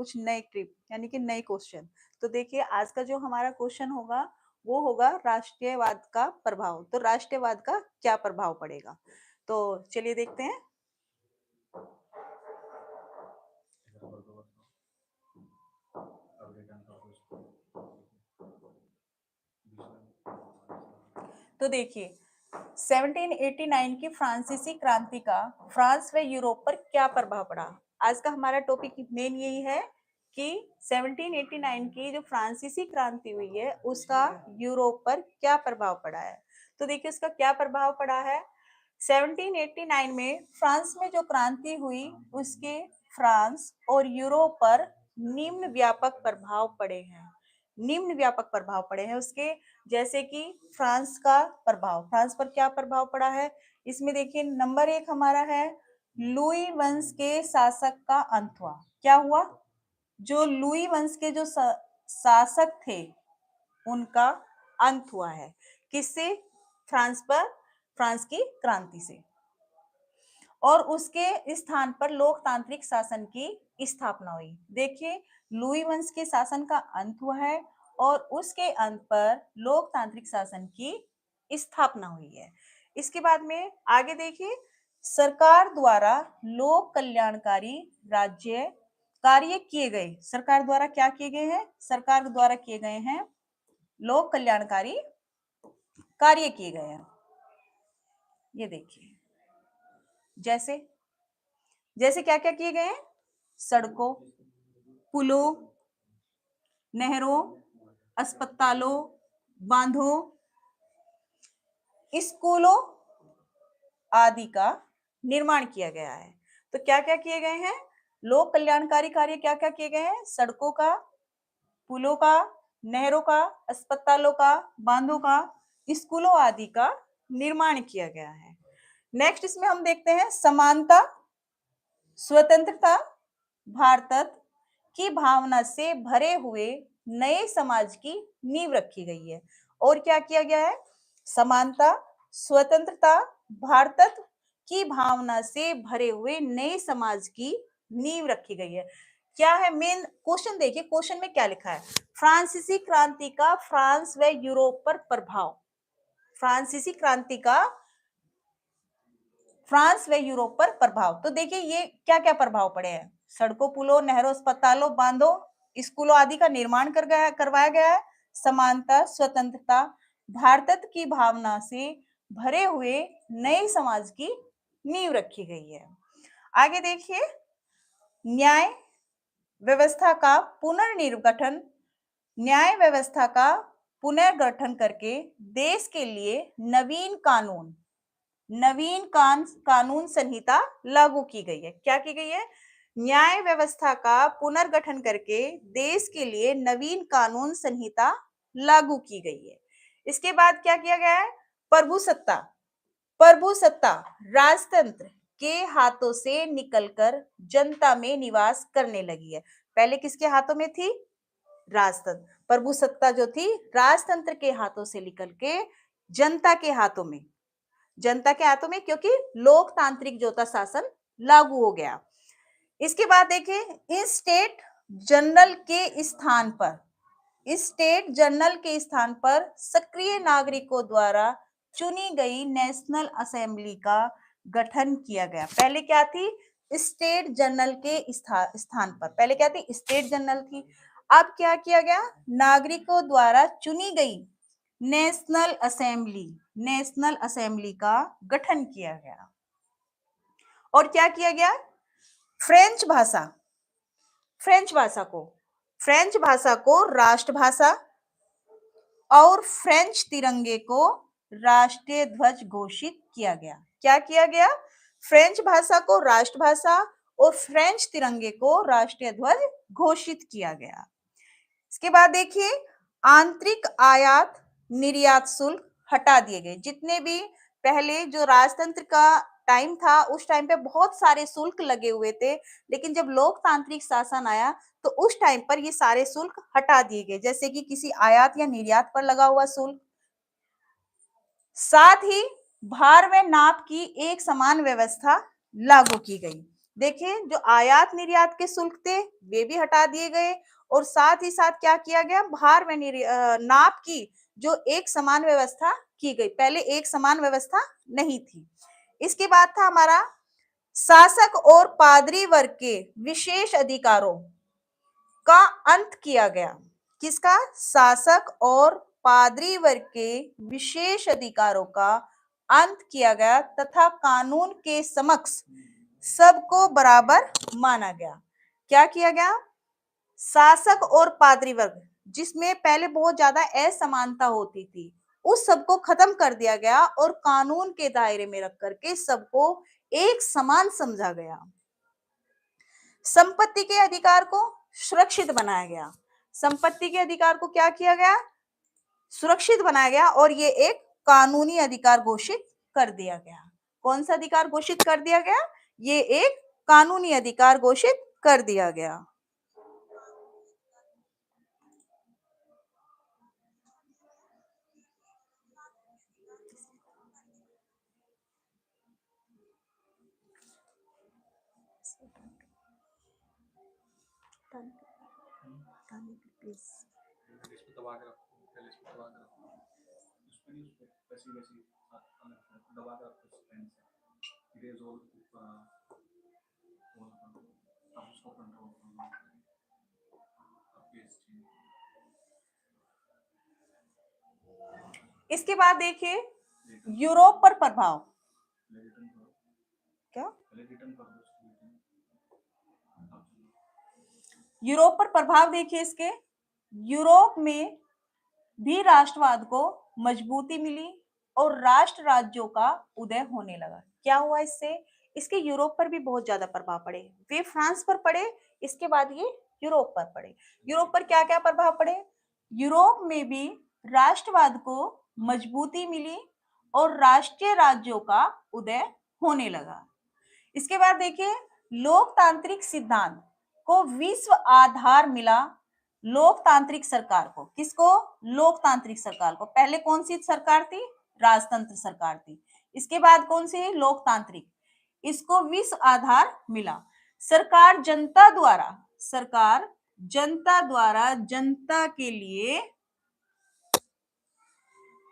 कुछ नए ट्रिप यानी कि नए क्वेश्चन। तो देखिए आज का जो हमारा क्वेश्चन होगा वो होगा राष्ट्रीयवाद का प्रभाव। तो राष्ट्रीयवाद का क्या प्रभाव पड़ेगा, तो चलिए देखते हैं। तो देखिए 1789 की फ्रांसीसी क्रांति का फ्रांस व यूरोप पर क्या प्रभाव पड़ा। आज का हमारा टॉपिक मेन यही है कि 1789 की जो फ्रांसीसी क्रांति हुई है उसका यूरोप पर क्या प्रभाव पड़ा है। तो देखिए उसका क्या प्रभाव पड़ा है। 1789 में फ्रांस में जो क्रांति हुई उसके फ्रांस और यूरोप पर निम्न व्यापक प्रभाव पड़े हैं। निम्न व्यापक प्रभाव पड़े हैं उसके, जैसे कि फ्रांस का प्रभाव, फ्रांस पर क्या प्रभाव पड़ा है। इसमें देखिए नंबर 1 हमारा है लुई वंश के शासक का अंत हुआ। क्या हुआ, जो लुई वंश के जो शासक थे उनका अंत हुआ है। किससे, फ्रांस पर, फ्रांस की क्रांति से। और उसके स्थान पर लोकतांत्रिक शासन की स्थापना हुई। देखिए लुई वंश के शासन का अंत हुआ है और उसके अंत पर लोकतांत्रिक शासन की स्थापना हुई है। इसके बाद में आगे देखिए सरकार द्वारा लोक कल्याणकारी राज्य कार्य किए गए। सरकार द्वारा क्या किए गए हैं, सरकार द्वारा किए गए हैं लोक कल्याणकारी कार्य किए गए हैं। ये देखिए जैसे जैसे क्या क्या किए गए हैं, सड़कों, पुलों, नहरों, अस्पतालों, बांधों, स्कूलों आदि का निर्माण किया गया है। तो क्या क्या किए गए हैं, लोक कल्याणकारी कार्य क्या क्या किए गए हैं, सड़कों का, पुलों का, नहरों का, अस्पतालों का, बांधों का, स्कूलों आदि का निर्माण किया गया है। नेक्स्ट इसमें हम देखते हैं समानता, स्वतंत्रता, भारतत्व की भावना से भरे हुए नए समाज की नींव रखी गई है। और क्या किया गया है, समानता, स्वतंत्रता, भारतत्व की भावना से भरे हुए नए समाज की नींव रखी गई है। क्या है मेन क्वेश्चन, देखिए क्वेश्चन में क्या लिखा है, फ्रांसीसी क्रांति का फ्रांस व यूरोप पर प्रभाव। फ्रांसीसी क्रांति का फ्रांस व यूरोप पर प्रभाव। तो देखिए ये क्या क्या प्रभाव पड़े हैं, सड़कों, पुलों, नहरों, अस्पतालों, बांधों, स्कूलों आदि का निर्माण करवाया गया है। समानता, स्वतंत्रता, भारतत्व की भावना से भरे हुए नए समाज की नींव रखी गई है। आगे देखिए न्याय व्यवस्था का पुनर्निर्गठन, न्याय व्यवस्था का पुनर्गठन करके देश के लिए नवीन कानून संहिता लागू की गई है। क्या की गई है, न्याय व्यवस्था का पुनर्गठन करके देश के लिए नवीन कानून संहिता लागू की गई है। इसके बाद क्या किया गया है, प्रभुसत्ता राजतंत्र के हाथों से निकलकर जनता में निवास करने लगी है। पहले किसके हाथों में थी, राजतंत्र, प्रभुसत्ता जो थी राजतंत्र के हाथों से निकल के जनता के हाथों में, जनता के हाथों में, क्योंकि लोकतांत्रिक जो था शासन लागू हो गया। इसके बाद देखिए स्टेट जनरल के स्थान पर सक्रिय नागरिकों द्वारा चुनी गई नेशनल असेंबली का गठन किया गया। पहले क्या थी, स्टेट जनरल के स्थान पर, पहले क्या थी, स्टेट जनरल थी। अब क्या किया गया, नागरिकों द्वारा चुनी गई नेशनल असेंबली का गठन किया गया। और क्या किया गया, फ्रेंच भाषा को राष्ट्रभाषा और फ्रेंच तिरंगे को राष्ट्रीय ध्वज घोषित किया गया। क्या किया गया, फ्रेंच भाषा को राष्ट्रभाषा और फ्रेंच तिरंगे को राष्ट्रीय ध्वज घोषित किया गया। इसके बाद देखिए आंतरिक आयात निर्यात शुल्क हटा दिए गए। जितने भी पहले जो राजतंत्र का टाइम था उस टाइम पे बहुत सारे शुल्क लगे हुए थे, लेकिन जब लोकतांत्रिक शासन आया तो उस टाइम पर ये सारे शुल्क हटा दिए गए, जैसे कि किसी आयात या निर्यात पर लगा हुआ शुल्क। साथ ही भार व नाप की एक समान व्यवस्था लागू की गई। देखिए जो आयात निर्यात के शुल्क थे वे भी हटा दिए गए, और साथ ही साथ क्या किया गया, भार में नाप की जो एक समान व्यवस्था की गई। पहले एक समान व्यवस्था नहीं थी। इसके बाद था हमारा शासक और पादरी वर्ग के विशेष अधिकारों का अंत किया गया। किसका? शासक और पादरी वर्ग के विशेष अधिकारों का अंत किया गया तथा कानून के समक्ष सबको बराबर माना गया। क्या किया गया? शासक और पादरी वर्ग, जिसमें पहले बहुत ज्यादा असमानता होती थी, उस सबको खत्म कर दिया गया और कानून के दायरे में रख करके सबको एक समान समझा गया। संपत्ति के अधिकार को सुरक्षित बनाया गया। संपत्ति के अधिकार को क्या किया गया? सुरक्षित बनाया गया, और ये एक कानूनी अधिकार घोषित कर दिया गया। कौन सा अधिकार घोषित कर दिया गया? ये एक कानूनी अधिकार घोषित कर दिया गया। इसके बाद देखिए यूरोप पर प्रभाव। क्या? यूरोप पर प्रभाव देखिए इसके। यूरोप में भी राष्ट्रवाद को मजबूती मिली और राष्ट्र राज्यों का उदय होने लगा। क्या हुआ इससे? इसके यूरोप पर भी बहुत ज्यादा प्रभाव पड़े। वे फ्रांस पर पड़े, इसके बाद ये यूरोप पर पड़े। यूरोप पर क्या क्या प्रभाव पड़े? यूरोप में भी राष्ट्रवाद को मजबूती मिली और राष्ट्रीय राज्यों का उदय होने लगा। इसके बाद देखिए लोकतांत्रिक सिद्धांत को विश्व आधार मिला। लोकतांत्रिक सरकार को, किसको? लोकतांत्रिक सरकार को। पहले कौन सी सरकार थी? राजतंत्र सरकार थी। इसके बाद कौन सी है? लोकतांत्रिक। इसको विश्व आधार मिला। सरकार जनता द्वारा जनता के लिए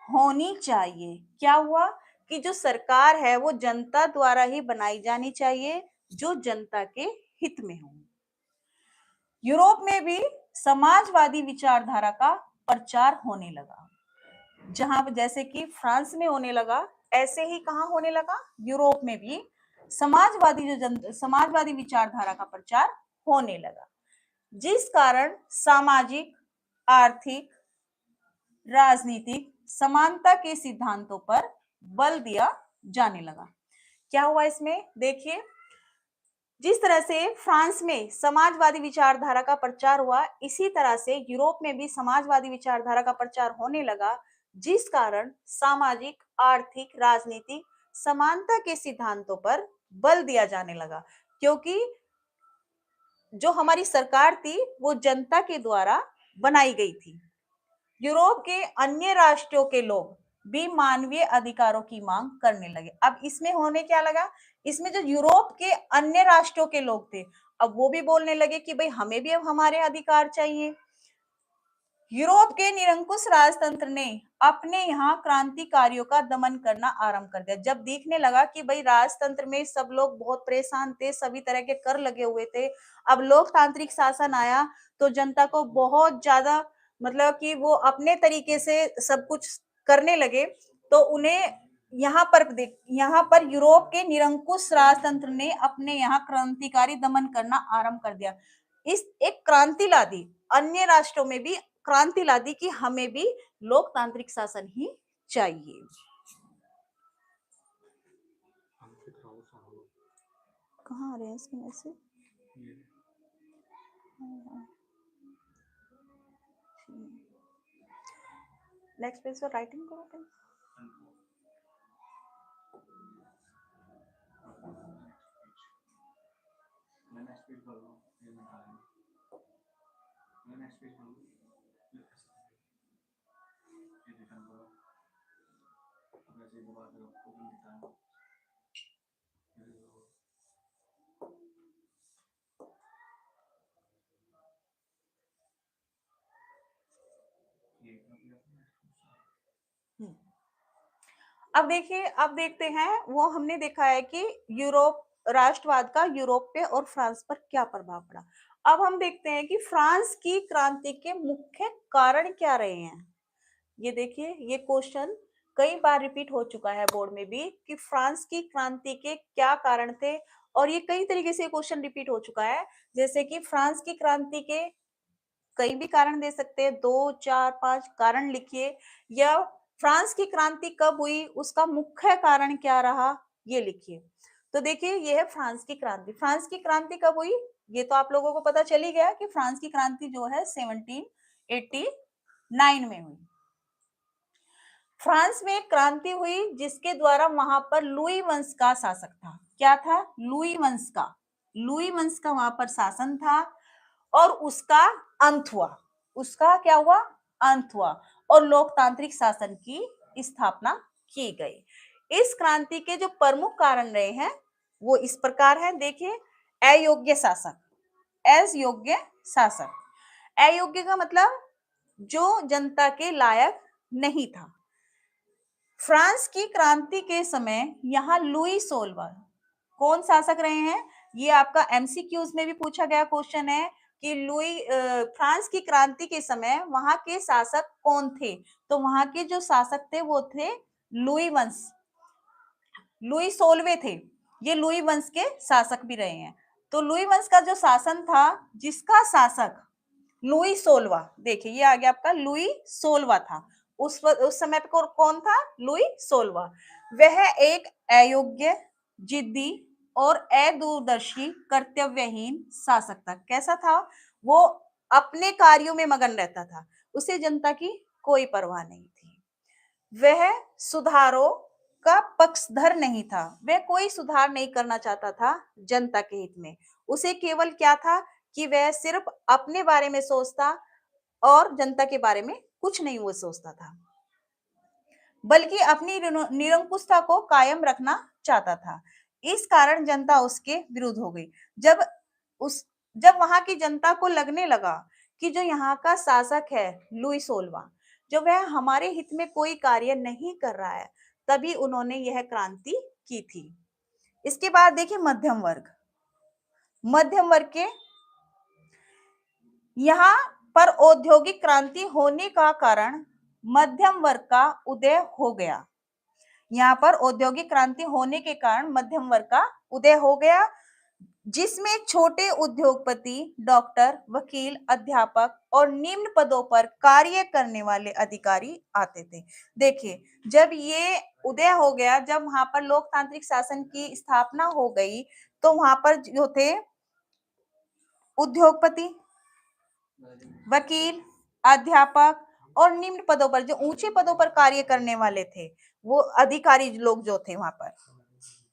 होनी चाहिए। क्या हुआ कि जो सरकार है वो जनता द्वारा ही बनाई जानी चाहिए, जो जनता के हित में हो। यूरोप में भी समाजवादी विचारधारा का प्रचार होने लगा। जहां जैसे कि फ्रांस में होने लगा, ऐसे ही कहां होने लगा? यूरोप में भी समाजवादी विचारधारा का प्रचार होने लगा, जिस कारण सामाजिक, आर्थिक, राजनीतिक समानता के सिद्धांतों पर बल दिया जाने लगा। क्या हुआ इसमें? देखिए जिस तरह से फ्रांस में समाजवादी विचारधारा का प्रचार हुआ, इसी तरह से यूरोप में भी समाजवादी विचारधारा का प्रचार होने लगा, जिस कारण सामाजिक, आर्थिक, राजनीतिक समानता के सिद्धांतों पर बल दिया जाने लगा। क्योंकि जो हमारी सरकार थी वो जनता के द्वारा बनाई गई थी। यूरोप के अन्य राष्ट्रों के लोग भी मानवीय अधिकारों की मांग करने लगे। अब इसमें होने क्या लगा? इसमें जो यूरोप के अन्य राष्ट्रों के लोग थे, अब वो भी बोलने लगे कि भाई हमें भी अब हमारे अधिकार चाहिए। यूरोप के निरंकुश राजतंत्र ने अपने यहाँ क्रांतिकारियों का दमन करना आरंभ कर दिया। जब देखने लगा कि भाई राजतंत्र में सब लोग बहुत परेशान थे, सभी तरह के कर लगे हुए थे, अब लोकतांत्रिक शासन आया तो जनता को बहुत ज्यादा मतलब कि वो अपने तरीके से सब कुछ करने लगे, तो उन्हें यहाँ पर यूरोप के निरंकुश राजतंत्र ने अपने यहाँ क्रांतिकारी दमन करना आरंभ कर दिया। इस एक क्रांति ला दी, अन्य राष्ट्रों में भी क्रांति ला दी कि हमें भी लोकतांत्रिक शासन ही चाहिए। कहाँ आ रहे हैं इसमें मैसेज? नेक्स्ट पेज पर राइटिंग करो। अब देखिए, अब देखते हैं, वो हमने देखा है कि यूरोप राष्ट्रवाद का यूरोप पे और फ्रांस पर क्या प्रभाव पड़ा। अब हम देखते हैं कि फ्रांस की क्रांति के मुख्य कारण क्या रहे हैं। ये देखिए, ये क्वेश्चन कई बार रिपीट हो चुका है बोर्ड में भी कि फ्रांस की क्रांति के क्या कारण थे, और ये कई तरीके से क्वेश्चन रिपीट हो चुका है। जैसे कि फ्रांस की क्रांति के कई भी कारण दे सकते हैं, 2, 4, 5 कारण लिखिए, या फ्रांस की क्रांति कब हुई, उसका मुख्य कारण क्या रहा, ये लिखिए। तो देखिए, ये है फ्रांस की क्रांति। फ्रांस की क्रांति कब हुई, ये तो आप लोगों को पता चल ही गया कि फ्रांस की क्रांति जो है 1789 में हुई। फ्रांस में एक क्रांति हुई जिसके द्वारा वहां पर लुई वंश का शासक था। क्या था? लुई वंश का। लुई वंश का वहां पर शासन था, और उसका अंत हुआ। उसका क्या हुआ? अंत हुआ, और लोकतांत्रिक शासन की स्थापना की गई। इस क्रांति के जो प्रमुख कारण रहे हैं वो इस प्रकार है। देखिए, अयोग्य शासक, अयोग्य शासक। अयोग्य का मतलब जो जनता के लायक नहीं था। फ्रांस की क्रांति के समय यहाँ लुई 16 कौन शासक रहे हैं? ये आपका एमसीक्यूज में भी पूछा गया क्वेश्चन है कि फ्रांस की क्रांति के समय वहां के शासक कौन थे। तो वहां के जो शासक थे वो थे लुई वंश। लुई 16 थे, ये लुई वंश के शासक भी रहे हैं। तो लुई वंश का जो शासन था, जिसका शासक लुई 16, देखिए ये आ गया आपका लुई 16 था। उस समय पे कौन था? लुई 16। वह एक अयोग्य, जिद्दी और अदूरदर्शी, कर्तव्यहीन शासक था। कैसा था वो? अपने कार्यों में मगन रहता था, उसे जनता की कोई परवाह नहीं थी। वह सुधारों का पक्षधर नहीं था, वह कोई सुधार नहीं करना चाहता था जनता के हित में। उसे केवल क्या था कि वह सिर्फ अपने बारे में सोचता, और जनता के बारे में कुछ नहीं वो सोचता था, बल्कि अपनी निरंकुशता को कायम रखना चाहता था। इस कारण जनता उसके विरुद्ध हो गई। जब उस जब वहां की जनता को लगने लगा कि जो यहाँ का शासक है लुई 16, जो वह हमारे हित में कोई कार्य नहीं कर रहा है, तभी उन्होंने यह क्रांति की थी। इसके बाद देखिए, मध्यम वर्ग। मध्यम वर्ग के यहाँ पर औद्योगिक क्रांति होने का कारण मध्यम वर्ग का उदय हो गया। यहाँ पर औद्योगिक क्रांति होने के कारण मध्यम वर्ग का उदय हो गया, जिसमें छोटे उद्योगपति, डॉक्टर, वकील, अध्यापक और निम्न पदों पर कार्य करने वाले अधिकारी आते थे। देखिए, जब ये उदय हो गया, जब वहां पर लोकतांत्रिक शासन की स्थापना हो गई, तो वहां पर जो थे उद्योगपति, वकील, अध्यापक और निम्न पदों पर, जो ऊंचे पदों पर कार्य करने वाले थे, वो अधिकारी लोग जो थे वहां पर,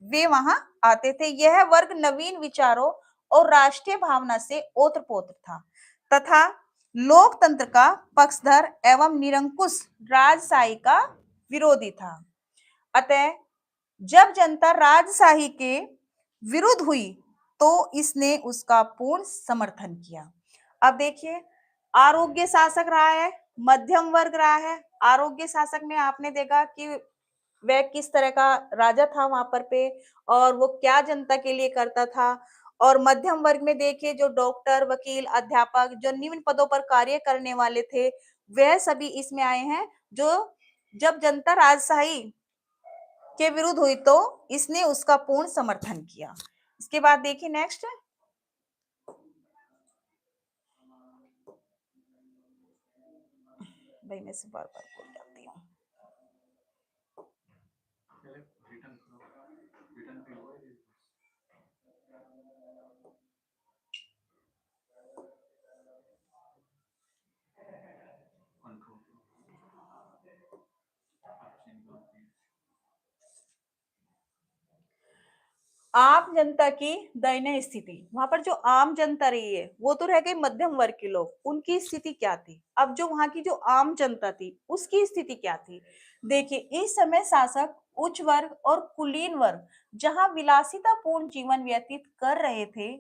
वे वहां आते थे। यह वर्ग नवीन विचारों और राष्ट्रीय भावना से ओतप्रोत था, तथा लोकतंत्र का पक्षधर एवं निरंकुश राजशाही का विरोधी था। अतः जब जनता राजशाही के विरुद्ध हुई, तो इसने उसका पूर्ण समर्थन किया। अब देखिए, आरोग्य शासक रहा है, मध्यम वर्ग रहा है। आरोग्य शासक में आपने देखा कि वह किस तरह का राजा था वहां पर पे, और वो क्या जनता के लिए करता था। और मध्यम वर्ग में देखिए, जो डॉक्टर, वकील, अध्यापक, जो निम्न पदों पर कार्य करने वाले थे, वह सभी इसमें आए हैं। जो जब जनता राजशाही के विरुद्ध हुई, तो इसने उसका पूर्ण समर्थन किया। इसके बाद देखिए नेक्स्ट, भाई मैं से बार बार बोल जाती हूँ। आम जनता की दयनीय स्थिति, वहां पर जो आम जनता रही है वो तो रह गई मध्यम वर्ग के लोग, उनकी स्थिति क्या थी। अब जो वहां की जो आम जनता थी उसकी स्थिति क्या थी। देखिए, इस समय शासक उच्च वर्ग और कुलीन वर्ग जहां विलासितापूर्ण जीवन व्यतीत कर रहे थे,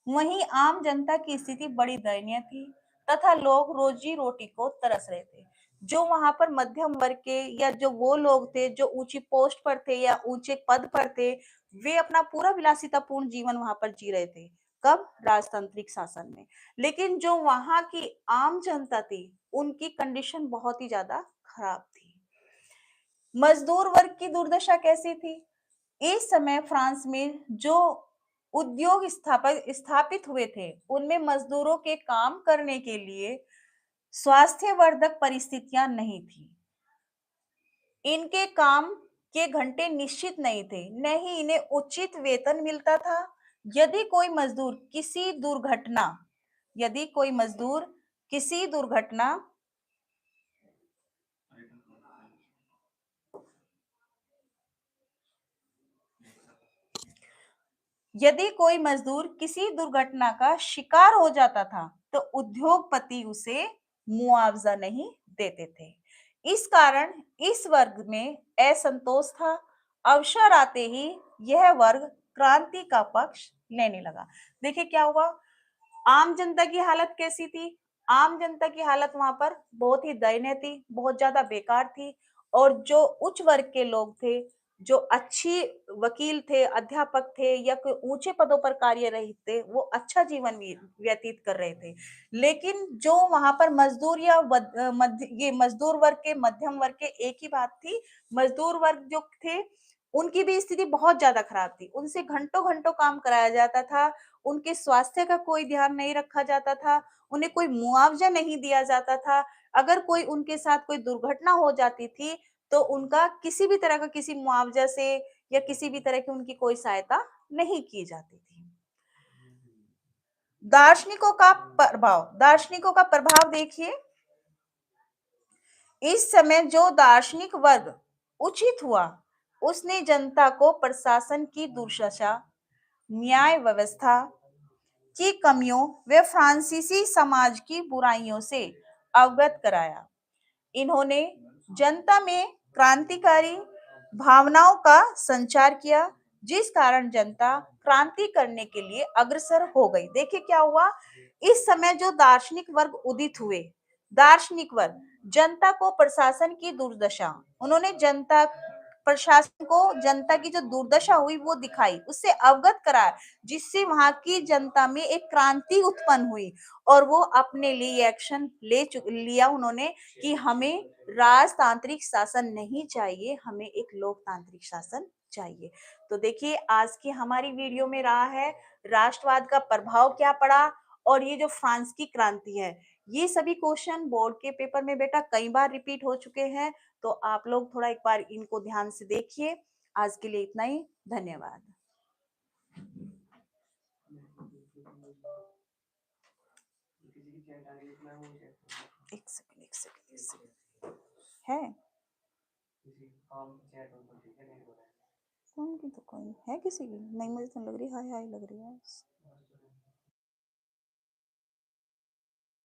वहीं आम जनता की स्थिति बड़ी दयनीय थी, तथा लोग रोजी रोटी को तरस रहे थे। जो वहां पर मध्यम वर्ग के या जो वो लोग थे जो ऊंची पोस्ट पर थे या ऊंचे पद पर थे, वे अपना पूरा विलासितापूर्ण जीवन वहां पर जी रहे थे। कब? राजतांत्रिक शासन में। लेकिन जो वहां की आम जनता थी, उनकी कंडीशन बहुत ही ज्यादा खराब थी। मजदूर वर्ग की दुर्दशा कैसी थी? इस समय फ्रांस में जो उद्योग स्थापित हुए थे, उनमें मजदूरों के काम करने के लिए स्वास्थ्यवर्धक परिस्थितियां नहीं थी। इनके काम के घंटे निश्चित नहीं थे, न ही इन्हें उचित वेतन मिलता था। यदि कोई मजदूर किसी दुर्घटना यदि कोई मजदूर किसी दुर्घटना यदि कोई मजदूर किसी दुर्घटना का शिकार हो जाता था, तो उद्योगपति उसे मुआवजा नहीं देते थे। इस कारण इस वर्ग में असंतोष था। अवसर आते ही यह वर्ग क्रांति का पक्ष लेने लगा। देखिए क्या हुआ, आम जनता की हालत कैसी थी? आम जनता की हालत वहां पर बहुत ही दयनीय थी, बहुत ज्यादा बेकार थी। और जो उच्च वर्ग के लोग थे, जो अच्छी वकील थे, अध्यापक थे या कोई ऊंचे पदों पर कार्यरत थे, वो अच्छा जीवन व्यतीत कर रहे थे। लेकिन जो वहां पर मजदूर या ये मजदूर वर्ग के, मध्यम वर्ग के एक ही बात थी। मजदूर वर्ग जो थे, उनकी भी स्थिति बहुत ज्यादा खराब थी। उनसे घंटों घंटों काम कराया जाता था, उनके स्वास्थ्य का कोई ध्यान नहीं रखा जाता था, उन्हें कोई मुआवजा नहीं दिया जाता था। अगर कोई उनके साथ कोई दुर्घटना हो जाती थी, तो उनका किसी भी तरह का किसी मुआवजा से या किसी भी तरह की उनकी कोई सहायता नहीं की जाती थी। दार्शनिकों का प्रभाव देखिए। इस समय जो दार्शनिक वर्ग उचित हुआ, उसने जनता को प्रशासन की दुर्दशा, न्याय व्यवस्था की कमियों व फ्रांसीसी समाज की बुराइयों से अवगत कराया। इन्होंने जनता में क्रांतिकारी भावनाओं का संचार किया, जिस कारण जनता क्रांति करने के लिए अग्रसर हो गई। देखिए क्या हुआ, इस समय जो दार्शनिक वर्ग उदित हुए, दार्शनिक वर्ग, जनता को प्रशासन की दुर्दशा, उन्होंने जनता प्रशासन को जनता की जो दुर्दशा हुई वो दिखाई, उससे अवगत कराया, जिससे वहां की जनता में एक क्रांति उत्पन्न हुई। और वो अपने लिए एक्शन लिया उन्होंने कि हमें राजतांत्रिक शासन नहीं चाहिए, हमें एक लोकतांत्रिक शासन चाहिए। तो देखिए आज की हमारी वीडियो में रहा है राष्ट्रवाद का प्रभाव क्या पड़ा, और ये जो फ्रांस की क्रांति है। ये सभी क्वेश्चन बोर्ड के पेपर में बेटा कई बार रिपीट हो चुके हैं, तो आप लोग थोड़ा एक बार इनको ध्यान से देखिए। आज के लिए इतना ही, धन्यवाद। एक सेकंड है, कौन की तो कोई है, किसी की नहीं, मुझे तो लग रही हाय हाय लग रही है।